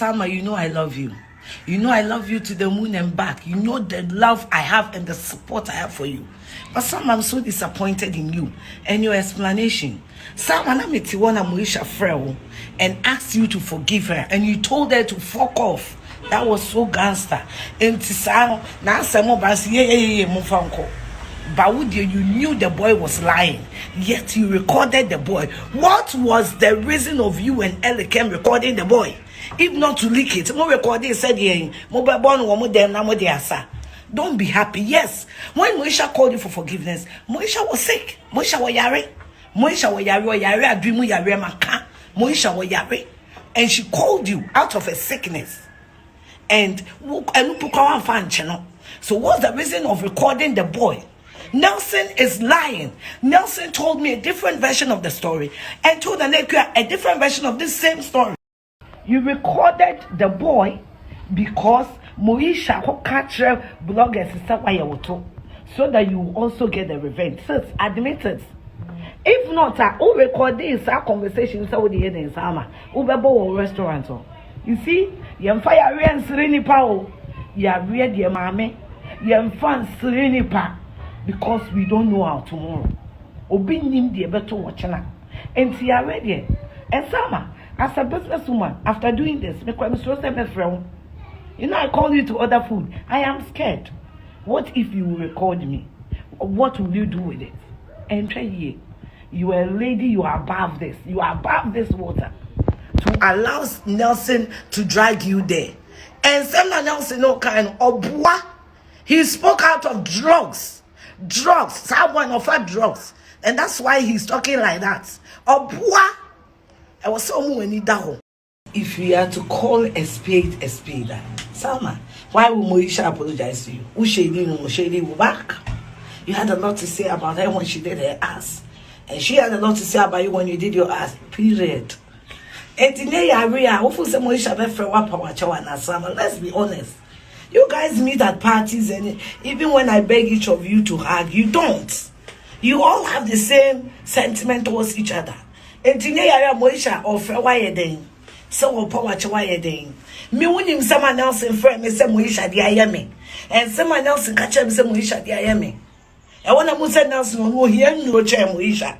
Salma, you know I love you. You know I love you to the moon and back. You know the love I have and the support I have for you. But Salma, I'm so disappointed in you and your explanation. Salma, I met Moesha Buduong and asked you to forgive her, and you told her to fuck off. That was so gangster. And now Salma Bas, but you knew the boy was lying, yet you recorded the boy. What was the reason of you and leαk recording the boy? If not to leak it, more recording said, don't be happy. Yes, when Moesha called you for forgiveness, Moesha was sick. Moesha was yare. Moesha was yare, adrimu yare maka. Moesha was yare. And she called you out of a sickness. So what's the reason of recording the boy? Nelson is lying. Nelson told me a different version of the story and told Anekua a different version of this same story. You recorded the boy because Moesha captured bloggers so that you also get the revenge. So admit it. If not, who record this conversation with the in Salma? Who be restaurant? You see, you fire and sereni power. You read your mame. You fan sereni pa. Because we don't know how tomorrow. Obi nim the better watching. And see already. And Salma, as a businesswoman, after doing this, you know, I call you to order food. I am scared. What if you record me? What will you do with it? And try here. You are a lady, you are above this. You are above this water. To allow Nelson to drag you there. And Salma Nelson, no kind of boy. He spoke out of drugs. Someone offered drugs, and that's why he's talking like that. I was so moving down. If we are to call a spade, Salma, why will Moesha apologize to you? Ushedi back. You had a lot to say about her when she did her ass, and she had a lot to say about you when you did your ass. Period. And today, let's be honest. You guys meet at parties, and even when I beg each of you to hug, you don't. You all have the same sentiment towards each other. And today I am Moesha or why then. So power why then. Me winning someone else in front me say Moesha the ayame. And someone else in catch me say Moesha the ayame. And when I must say Nelson no here no chair Moesha.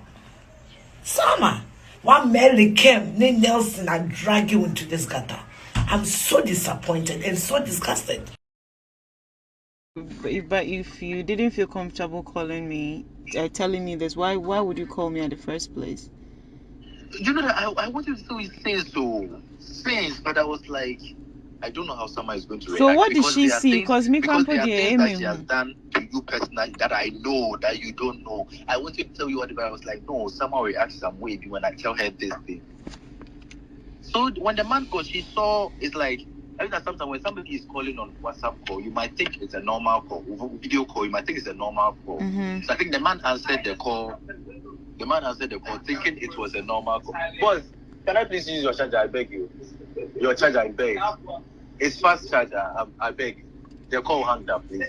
Salma, one merely came, then Nelson and drag you into this gutter. I'm so disappointed and so disgusted. But if you didn't feel comfortable calling me, telling me this, why would you call me in the first place? You know, I wanted to say so since, but I was like, I don't know how someone is going to react. So what did she see? Because me can't put the aim that she has done to you personally that I know that you don't know. I wanted to tell you whatever. I was like, no, someone reacts some way when I tell her this thing. So when the man called, she saw, it's like, I mean, sometimes when somebody is calling on WhatsApp call, you might think it's a normal call. Video call, you might think it's a normal call. Mm-hmm. So I think the man answered the call. The man answered the call thinking it was a normal call. Boss, can I please use your charger? I beg you. Your charger, I beg. It's fast charger. I beg. The call hung up, please.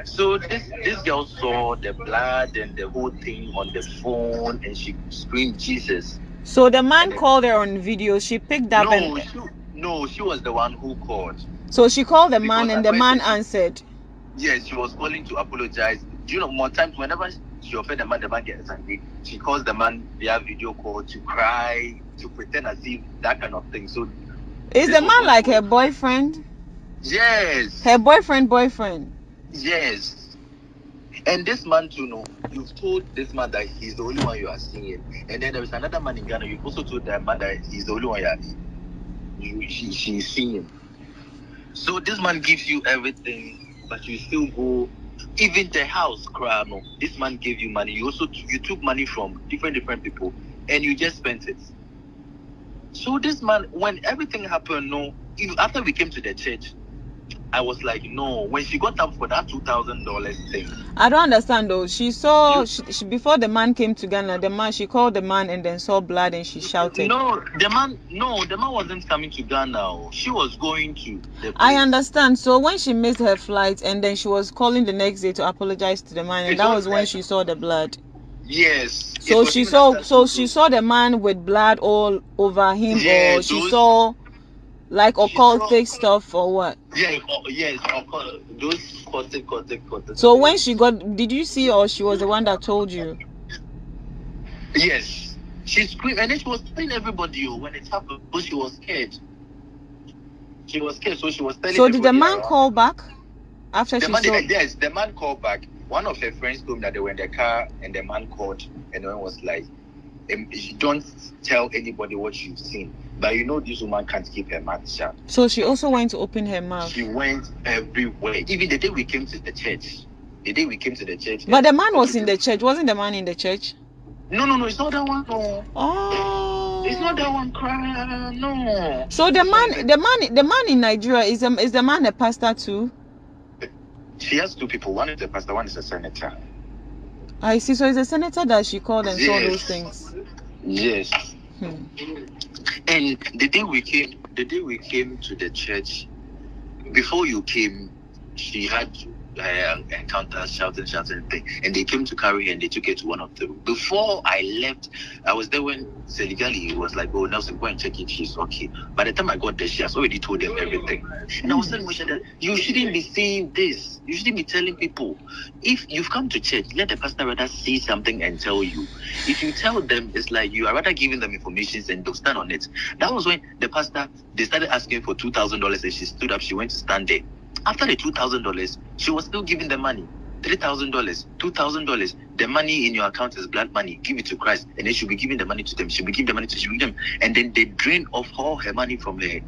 So this girl saw the blood and the whole thing on the phone, and she screamed Jesus. So the man called her on video. She picked up. She was the one who called. So she called the man, and the man answered. Yes, she was calling to apologize. You know, more times whenever she offended the man gets angry. She calls the man via video call to cry, to pretend as if that kind of thing. So is the man like her boyfriend? Yes. Her boyfriend. Yes. And this man too, no, you've told this man that he's the only one you are seeing. And then there is another man in Ghana, you've also told that man that he's the only one she's seeing. So this man gives you everything, but you still go, even the house, no, this man gave you money. You also you took money from different people, and you just spent it. So this man, when everything happened, no, after we came to the church, I was like, no. When she got up for that $2,000 thing, I don't understand though. She saw she, before the man came to Ghana. She called the man and then saw blood and she shouted. No, the man wasn't coming to Ghana. She was going to the place. I understand. So when she missed her flight and then she was calling the next day to apologize to the man, and that was when she saw the blood. Yes. So she saw the man with blood all over him, Yeah, or she saw like occultic saw- stuff, or what? Yeah, yes, those occultic. So when she got, did you see, or she was the one that told you? Yes. She screamed, and then she was telling everybody when it happened, but she was scared. She was scared, so she was telling. So did the man around. call back after The she man saw? yes, the man called back. One of her friends told me that they were in the car, and the man called, and the man was like, "Don't tell anybody what you've seen, but you know this woman can't keep her mouth shut." So she also went to open her mouth. She went everywhere. Even the day we came to the church. But the man was in the church. Wasn't the man in the church? No, it's not that one. No. Oh. It's not that one. Cry. No. So the man in Nigeria is the man a pastor too? She has two people. One is a pastor. One is a senator. I see. So it's a senator that she called and saw those things. Yes. And the day we came to the church, before you came, she had encounters, shouting thing, and they came to carry her and they took her to one of the rooms. Before I left, I was there when Seligali was like, "Oh, Nelson, go and check if she's okay." By the time I got there, she has already told them everything. And I was telling Moesha that you shouldn't be saying this. You shouldn't be telling people. If you've come to church, let the pastor rather say something and tell you. If you tell them, it's like you are rather giving them information and they'll stand on it. That was when the pastor, they started asking for $2,000 and she stood up, she went to stand there. After the $2,000, she was still giving the money. $3,000, $2,000. The money in your account is blood money. Give it to Christ. And then she'll be giving the money to them. She'll be giving the money to them. And then they drain off all her money from her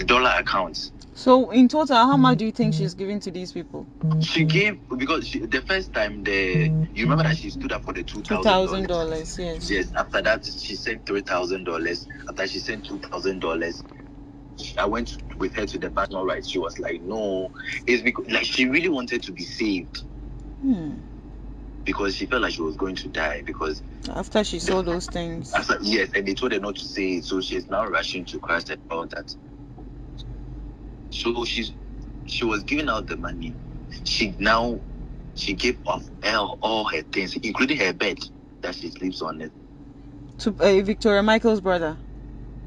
dollar accounts. So in total, how much do you think she's giving to these people? She gave, because the first time, you remember that she stood up for the $2,000? $2,000, yes. Yes. After that, she sent $3,000. After she sent $2,000, I went with her to the bank. All right, she was like, "No," it's because like she really wanted to be saved, because she felt like she was going to die. Because after she saw those things, yes, and they told her not to say it, so she's now rushing to Christ and all that. So she was giving out the money. She gave off all her things, including her bed that she sleeps on it, to Victoria Michael's brother.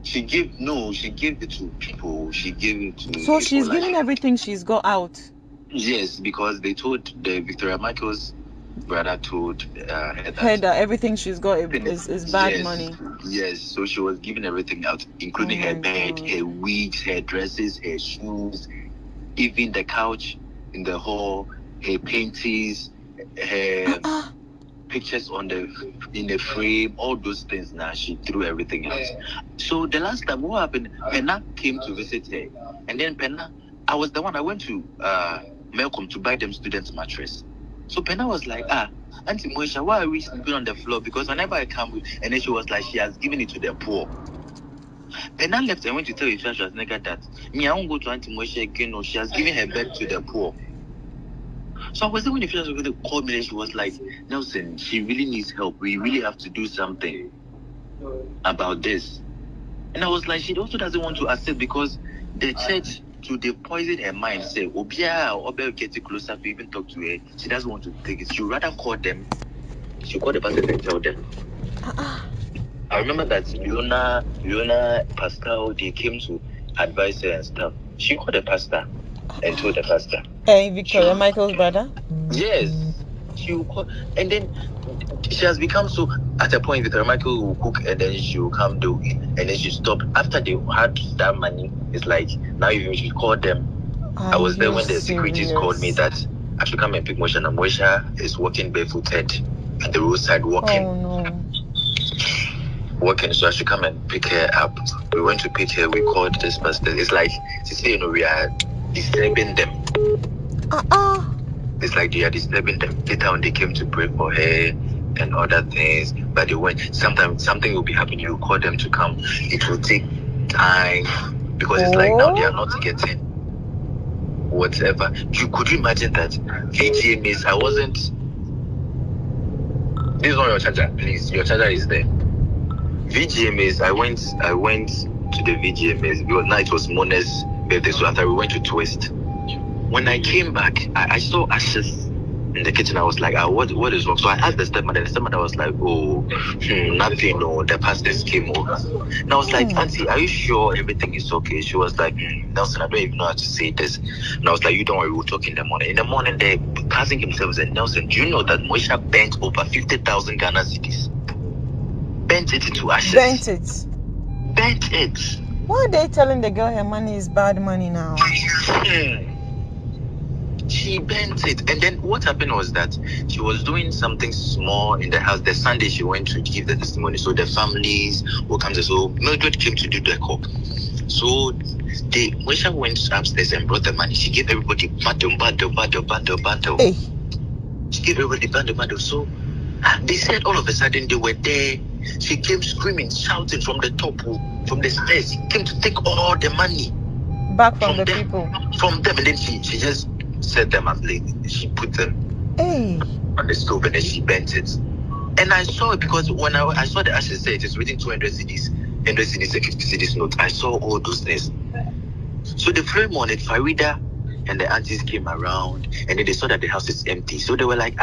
She gave it to people. She gave it to. So she's giving everything she's got out. Yes, because they told the Victoria Michael's brother told her that everything she's got is bad money. Yes, so she was giving everything out, including her bed, her wigs, her dresses, her shoes, even the couch in the hall, her paintings, her. Pictures in the frame, all those things. Now she threw everything out. So the last time, what happened? Penna came to visit her, and then Penna, I was the one. I went to Malcolm to buy them students' mattress. So Penna was like, Auntie Moesha, why are we sleeping on the floor? Because whenever I come, and then she was like, she has given it to the poor. Penna left and went to tell his church that me, I won't go to Auntie Moesha again. No, she has given her bed to the poor. So I was there when the friends were going to call me, and she was like, "Nelson, she really needs help. We really have to do something about this." And I was like, she also doesn't want to accept, because the church, to they poison her mind, say, "Obia, or get closer to even talk to her." She doesn't want to take it. She'd rather call them. She'll call the pastor and tell them. I remember that Leona Pascal, they came to advise her and stuff. She called the pastor and told the pastor. Victoria Michael's brother? Yes. She will call, and then she has become so, at a point Victoria Michael will cook and then she will come do it, and then she stopped. After they had that money, it's like, now you should call them. I was there when the securities called me that I should come and pick Moesha. And Moesha is walking barefooted at the roadside walking. Oh no. Working, so I should come and pick her up. We went to pick her, we called this pastor. It's like, she said, we are disturbing them. It's like they are disturbing them. Later on, they came to pray for her and other things, but they went. Sometimes something will be happening. You call them to come. It will take time, because it's like now they are not getting whatever. Could you imagine that? VGM is. I wasn't. This is not your charger, please. Your charger is there. VGMAs, I went to the VGMAs because now it was Mona's birthday, so after we went to Twist. When I came back, I saw ashes in the kitchen. I was like, what is wrong? So I asked the stepmother. The stepmother was like, nothing. No, the pastors came over. And I was like, Auntie, are you sure everything is okay? She was like, Nelson, I don't even know how to say this. And I was like, you don't worry, we'll talk in the morning. In the morning, the cousin himself said, Nelson, do you know that Moesha bent over 50,000 Ghana cedis? Bent it into ashes. Bent it. Why are they telling the girl her money is bad money now? She bent it. And then what happened was that she was doing something small in the house. The Sunday she went to give the testimony. So the families will come to. So Mildred came to do the call. So Moesha went upstairs and brought the money. She gave everybody bundle. Hey. She gave everybody bundle. So they said all of a sudden they were there. She came screaming, shouting from the top, from the stairs. She came to take all the money back from the people. From them, and then she just set them up. She put them on the stove, and then she bent it. And I saw it because when I saw the ashes say it is written 200 cedis, 100 cedis, and 50 cedis note. I saw all those things. So the following morning, Farida and the aunties came around, and then they saw that the house is empty. So they were like,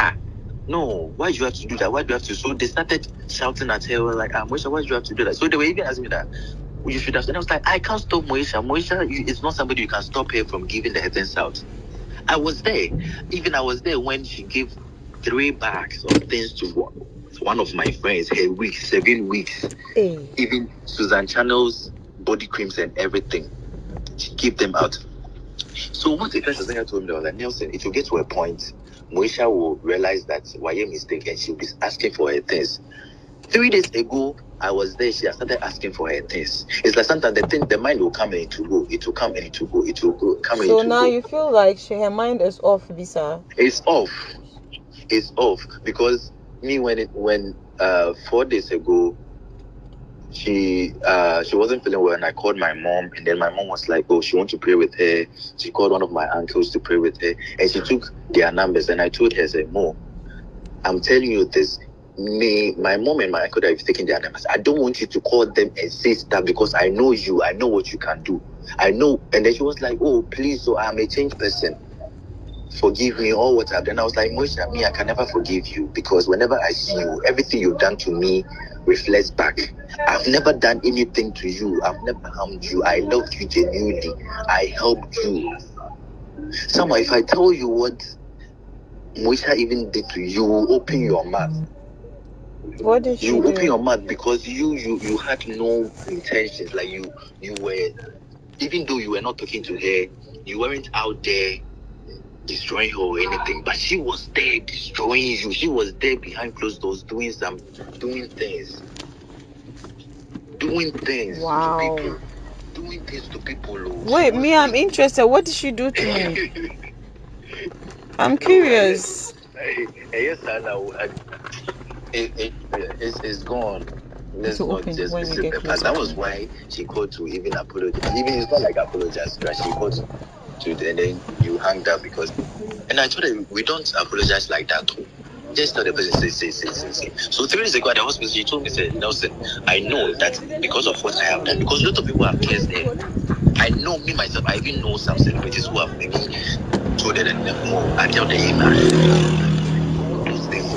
no, why do you have to do that? Why do you have to? So they started shouting at her, like, Moesha, why do you have to do that? So they were even asking me that, you should have. And I was like, I can't stop Moesha. Moesha is not somebody you can stop her from giving the heavens out. I was there. Even I was there when she gave 3 bags of things to one of my friends, her weeks, 7 weeks. Even Susan Channel's body creams and everything. She gave them out. So what the first thing I told me was that, Nelson, it will get to a point, Moesha will realize that why a mistake and she'll be asking for her things. 3 days ago, I was there. She started asking for her things. It's like sometimes the mind will come and it will go. It will come and it will go. It will go. Come and it will go. So now you feel like her mind is off, Lisa? It's off. It's off because me when 4 days ago, she wasn't feeling well, and I called my mom, and then my mom was like, she wants to pray with her. She called one of my uncles to pray with her, and she took their numbers, and I told her, Mo, I'm telling you this. My mom and my uncle that have taken their numbers, I don't want you to call them and say stuff because I know you. I know what you can do. I know. And then she was like, please, so I'm a changed person. Forgive me all what I've done. I was like, Moesha, I can never forgive you because whenever I see you, everything you've done to me reflects back. I've never done anything to you. I've never harmed you. I loved you genuinely. I helped you. Somehow, if I tell you what Moesha even did to you, you open your mouth. What did you do? Open your mouth because you had no intentions. Like you were, even though you were not talking to her, you weren't out there destroying her or anything, but she was there destroying you. She was there behind closed doors doing things. Wow. To people. Doing things to people. Wait, I'm interested. What did she do to me? I'm curious. Yes, I know. It's gone. Let's not just visit the past. That was why she called to even apologize. Even it's not like apologize, but she called to and then you hanged up because. And I told her we don't apologize like that too. Just tell the person say. So 3 days ago at the hospital, she told me, said, Nelson, I know that because of what I have done, because a lot of people have cares there. I know me myself. I even know some celebrities who have maybe told her that more. I tell the email. Those things.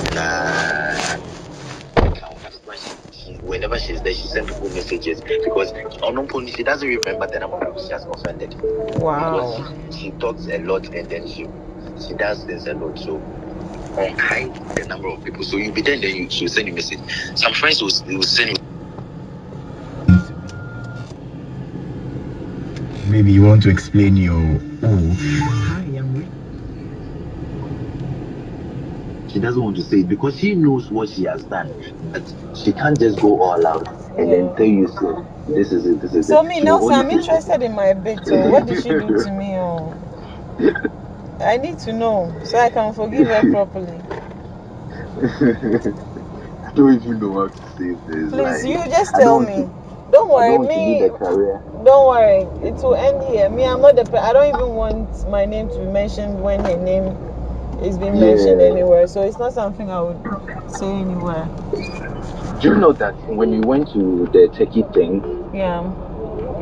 Whenever she's there, she sends people messages because she doesn't remember the number of people she has offended. Wow. Because she talks a lot and then she does this a lot. So unkind the number of people. So you'll be there and then she'll send you a message. Some friends will send you. Maybe you want to explain your She doesn't want to say it because she knows what she has done. But she can't just go all out and then tell you, so this is it. So me, Nelson, I'm interested in my bit. What did she do to me? I need to know so I can forgive her properly. I don't even know what to say. Please, you just tell me. Don't worry, don't worry. It will end here. I'm not I don't even want my name to be mentioned when her name is being mentioned anywhere. So it's not something I would say anywhere. Do you know that when we went to the Turkey thing? Yeah.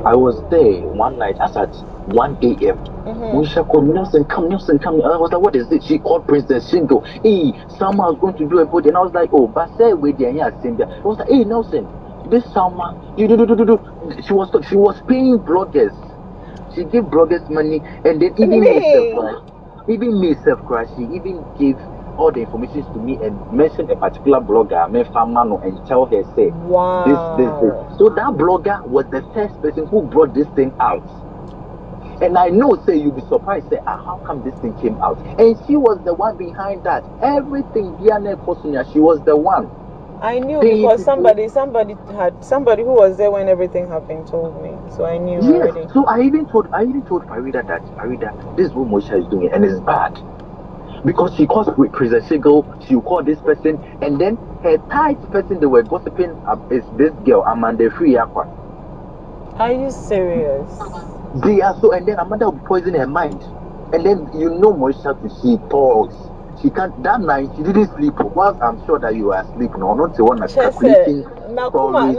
I was there one night as at 1 a.m. Moesha called Nelson, come. And I was like, what is it? She called Princess Shingo. Hey, Salma was going to do a body. And I was like, oh, but say with the I was like, hey, Nelson, this Salma, you do. She was paying bloggers. She gave bloggers money, and then even myself, she even gave all the information to me and mentioned a particular blogger, and tell her, say, this. So that blogger was the first person who brought this thing out. And I know, say, you'll be surprised, say, how come this thing came out? And she was the one behind that. Everything, Diana Kosunya, she was the one. I knew because somebody who was there when everything happened told me. So I knew already. So I even told Farida that Farida, this is what Moesha is doing, and it's bad. Because she calls with Princess Shigo, she will call this person, and then her tight person they were gossiping is this girl, Amanda Friakwa. Are you serious? They are so, and then Amanda will poison her mind. And then Moesha, she talks. She can't. That night she didn't sleep. Whilst I'm sure that you were asleep, no, not the one that's calculating. Nakuma,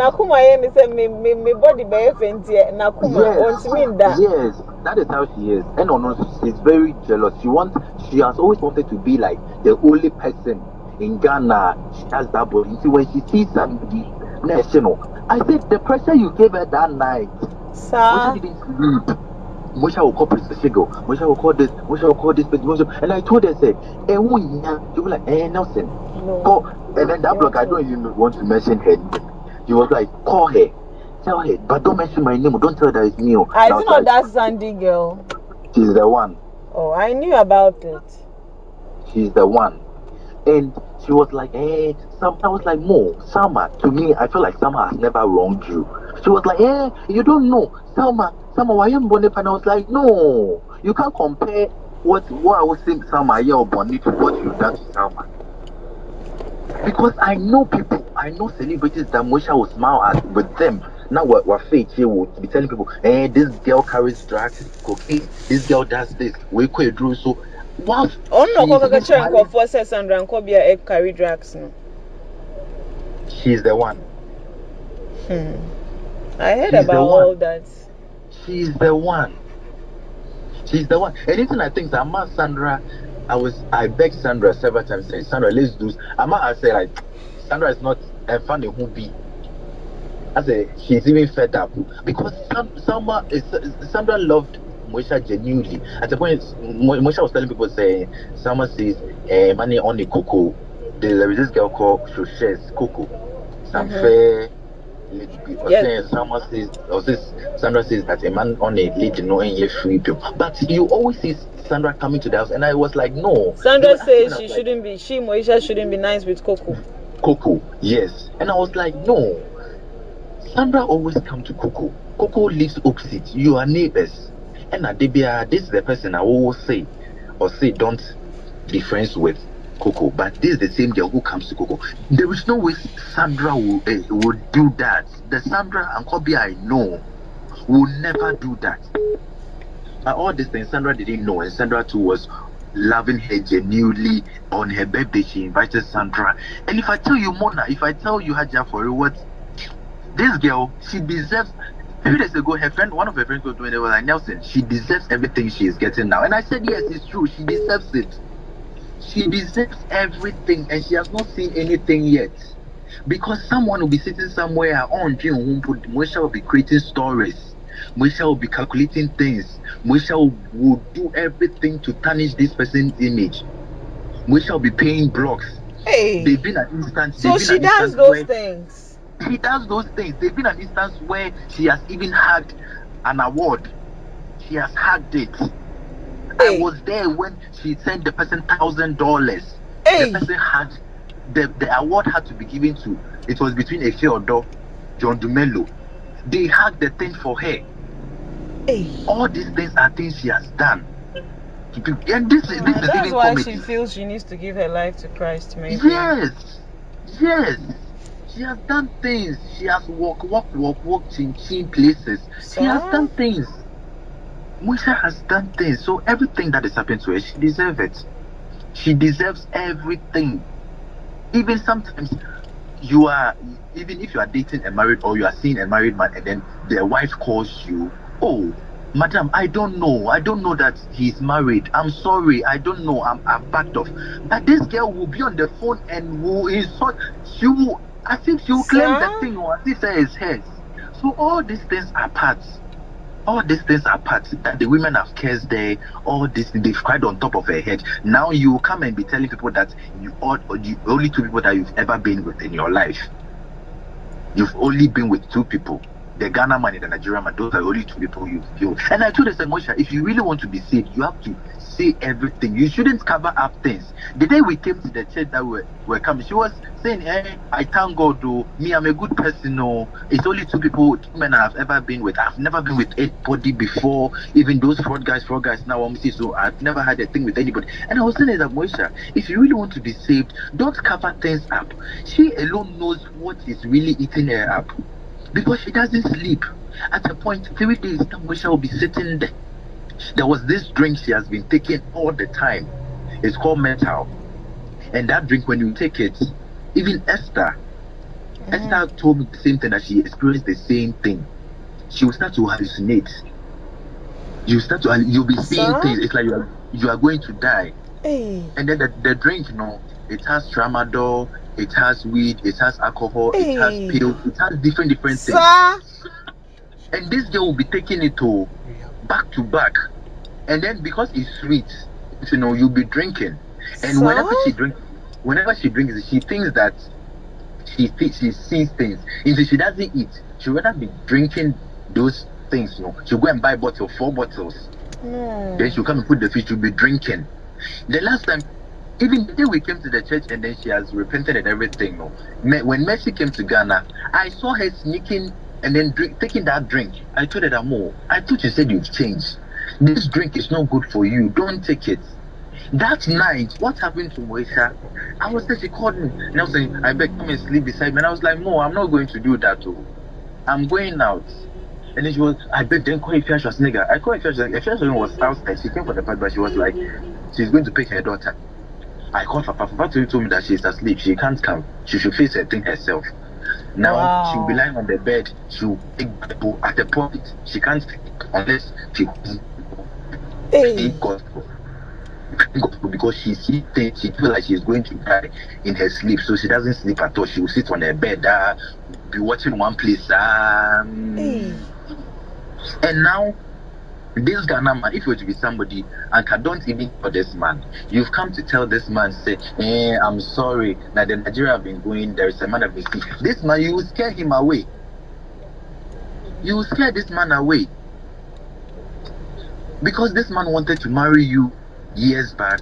say me body be fentie. Nakuma, wants me that. Yes, that is how she is. And she's very jealous. She has always wanted to be like the only person in Ghana. She has that body. See, when she sees somebody, I said the pressure you gave her that night. Sir, she didn't sleep. Moesha will call Princess Shigo. Moesha will call this. Moesha will call this. And I told her, say, you be like, Nelson. No. Call. And then that blog, I don't even want to mention her name. He was like, call her. Tell her. But don't mention my name. Don't tell her that it's me. I don't know that Sandy girl. She's the one. Oh, I knew about it. She's the one. And she was like, I was like, Salma, to me, I feel like Salma has never wronged you. She was like, you don't know. Salma, why am Bonnet? And I was like, no, you can't compare what I was saying, Salma, or Bonnet to what you've done to Salma. Because I know people, I know celebrities that Moesha will smile at with them. Now we're fake here, will be telling people, this girl carries drugs, cocaine, this girl does this, we could do so. Wow. Oh no, for Sandra and Kobia carry drugs no. She's the one. I heard about all that. She's the one. Anything I think that Sandra, I begged Sandra several times, saying, Sandra, let's do. I said, like, Sandra is not a funny who be. I said, she's even fed up because Sandra loved Moesha genuinely. At the point, Moesha was telling people, saying, Sandra says, money on the cocoa. There is this girl called Shoshes Coco. Some fair. Yes. Sandra says that a man on a lead knowing you free people. But you always see Sandra coming to the house, and I was like, no. Sandra says Moesha shouldn't be nice with Coco. Coco, yes. And I was like, no. Sandra always come to Coco. Coco lives opposite. You are neighbors. And Adebia, this is the person I always say don't be friends with Coco, but this is the same girl who comes to Coco. There is no way Sandra will do that. The Sandra and Kobe I know will never do that. But all these things Sandra didn't know, and Sandra too was loving her genuinely. On her birthday, she invited Sandra. And if I tell you, Mona, Haja, for what this girl, she deserves. A few days ago, one of her friends was doing it, was like, Nelson, she deserves everything she is getting now. And I said, yes, it's true, she deserves it. She deserves everything, and she has not seen anything yet. Because someone will be sitting somewhere on Moesha will be creating stories. Moesha will be calculating things. Moesha will do everything to tarnish this person's image. Moesha will be paying blocks. Hey. They've been an instance. So she does those things. She does those things. There's been an instance where she has even had an award. She has had it. I was there when she sent the person $1,000. The person had the award had to be given to. It was between Afia John Dumelo. They had the thing for her. All these things are things she has done. And this is that's why she feels she needs to give her life to Christ. Maybe. Yes. She has done things. She has walked in places. She has done things. Moesha has done things, so everything that is happening to her, she deserves it. She deserves everything. Even sometimes even if you are dating a married or you are seeing a married man and then their wife calls you, Madam, I don't know. I don't know that he's married. I'm sorry. I don't know. I'm backed off. But this girl will be on the phone and will insult. She will, I think she will claim the thing or as if it is hers. So all these things are parts. All these things are parts that the women have cursed there. All this they've cried on top of her head. Now you come and be telling people that you are the only 2 people that you've ever been with in your life. You've only been with 2 people. The Ghana man and the Nigerian man, those are only 2 people you. And I told her, Moesha, if you really want to be saved, you have to say everything. You shouldn't cover up things. The day we came to the church that were coming, she was saying, I thank God, though. Me, I'm a good person. No, it's only 2 people, 2 men I've ever been with. I've never been with anybody before. Even those fraud guys now, I'm saying, so I've never had a thing with anybody. And I was saying that, Moesha, if you really want to be saved, don't cover things up. She alone knows what is really eating her up. Because she doesn't sleep. At a point, 3 days, Moesha will be sitting there. There was this drink she has been taking all the time. It's called metal. And that drink, when you take it, even Esther told me the same thing, that she experienced the same thing. She will start to hallucinate. You'll be seeing things. It's like you are going to die. Hey. And then the drink, it has tramadol, it has weed, it has alcohol, it has pills, it has different things. And this girl will be taking it to back to back. And then because it's sweet, you'll be drinking. And whenever she drinks, she thinks that she sees things. If she doesn't eat, she'll rather be drinking those things. She'll go and buy 4 bottles. Then she'll come and put the fish, she'll be drinking. The last time, even the day we came to the church and then she has repented and everything. When Mercy came to Ghana, I saw her sneaking and then taking that drink. I told her that, Mo, I thought you said you've changed. This drink is not good for you. Don't take it. That night, what happened to Moesha? I was there, she called me. And I was saying, I beg, come and sleep beside me. And I was like, no, I'm not going to do that. I'm going out. And then she was, I beg, then call Afia Schwar nigga. I called Afia Schwar. Afia Schwar was outside. She came for the party, but she was like, she's going to pick her daughter. I called Papa. Papa told me that she's asleep. She can't come. She should face her thing herself. Now she'll be lying on the bed. She'll take people at the point. She can't sleep unless she gospel. Because she sees things. She feels like she's going to die in her sleep, so she doesn't sleep at all. She will sit on her bed, be watching one place. And now, this Ghana man, if you were to be somebody, and I don't even know this man, you've come to tell this man, say, I'm sorry, that the Nigeria have been going, there is a man that been sick. This man, you will scare him away. You will scare this man away. Because this man wanted to marry you years back.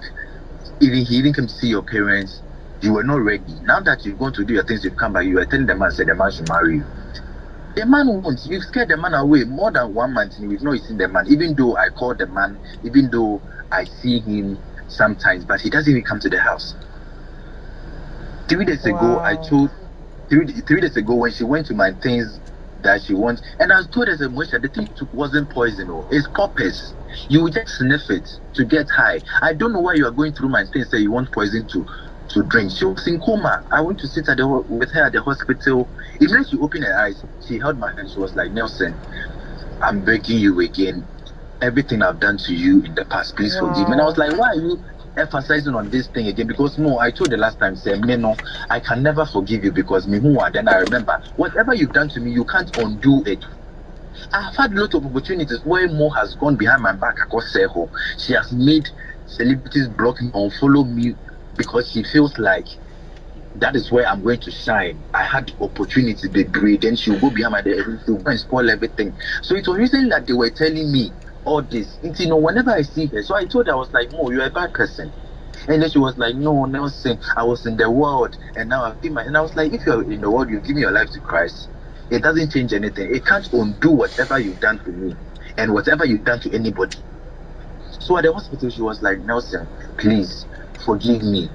He even came to see your parents. You were not ready. Now that you're going to do your things, you've come back, you are telling the man, say the man should marry you. The man won't. You've scared the man away more than 1 month. You've not seen the man. Even though I call the man, even though I see him sometimes, but he doesn't even come to the house. 3 days ago, I told 3 days ago when she went to my things that she wants, and I told her that Moesha, the thing you took wasn't poison, it's poppers. You will just sniff it to get high. I don't know why you are going through my things. Say you want poison to drink. She was in coma. I went to sit with her at the hospital. Even she opened her eyes, she held my hand. She was like, Nelson, I'm begging you again. Everything I've done to you in the past, please forgive me. And I was like, why are you emphasizing on this thing again? Because I told the last time, say, no, I can never forgive you because me who are. Then I remember whatever you've done to me, you can't undo it. I've had a lot of opportunities where Mo has gone behind my back. She has made celebrities block me, unfollow me, because she feels like that is where I'm going to shine. I had the opportunity, the grade, then she'll go behind my head, she'll go and spoil everything. So it was recently that they were telling me all this. Whenever I see her, so I told her, I was like, Mo, you're a bad person. And then she was like, no, Nelson, I was in the world, and now I've given and I was like, if you're in the world, you give me your life to Christ. It doesn't change anything. It can't undo whatever you've done to me and whatever you've done to anybody. So at the hospital, she was like, Nelson, please forgive me.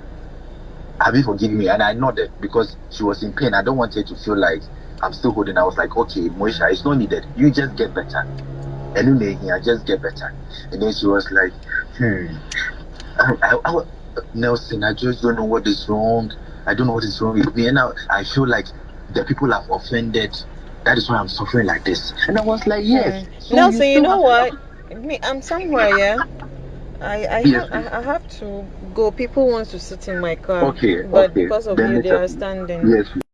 Have you forgiven me? And I nodded because she was in pain. I don't want her to feel like I'm still holding. I was like, okay, Moesha, it's not needed. You just get better. And I just get better. And then she was like, Nelson, I just don't know what is wrong. I don't know what is wrong with me. And now I feel like the people have offended. That is why I'm suffering like this. And I was like, yes. So Nelson, you know what? Me, I'm somewhere, yeah. I have to go. People want to sit in my car. Okay, but okay. because of Then you, they are standing. Yes.